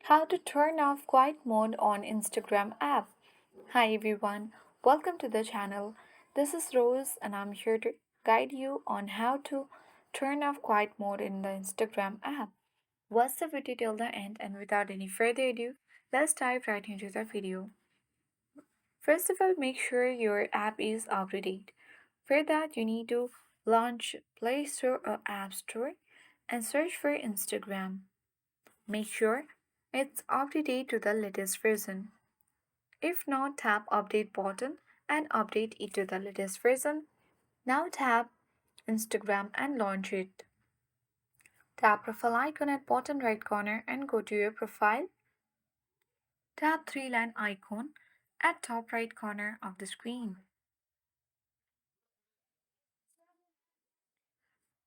How to turn off quiet mode on Instagram app. Hi everyone, welcome to the channel. This is Rose and I'm here to guide you on how to turn off quiet mode in the Instagram app. Watch the video till the end and without any further ado, let's dive right into the video. First of all, make sure your app is up to date. For that, you need to launch Play Store or App Store and search for Instagram. Make sure it's up to date to the latest version. If not, tap Update button and update it to the latest version. Now tap Instagram and launch it. Tap profile icon at bottom right corner and go to your profile. Tap three-line icon at top right corner of the screen.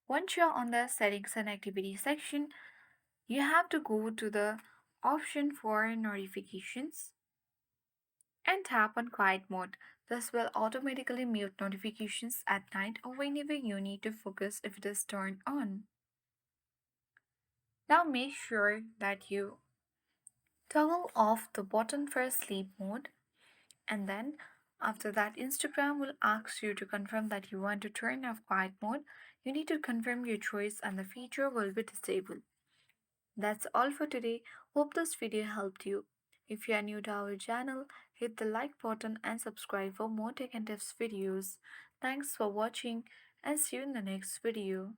Once you're on the settings and activity section, you have to go to the option for notifications and tap on quiet mode. This will automatically mute notifications at night or whenever you need to focus if it is turned on. Now make sure that you toggle off the button for sleep mode, and then after that Instagram will ask you to confirm that you want to turn off quiet mode. You need to confirm your choice and the feature will be disabled. That's all for today. Hope this video helped you. If you are new to our channel, hit the like button and subscribe for more tech and tips videos. Thanks for watching and see you in the next video.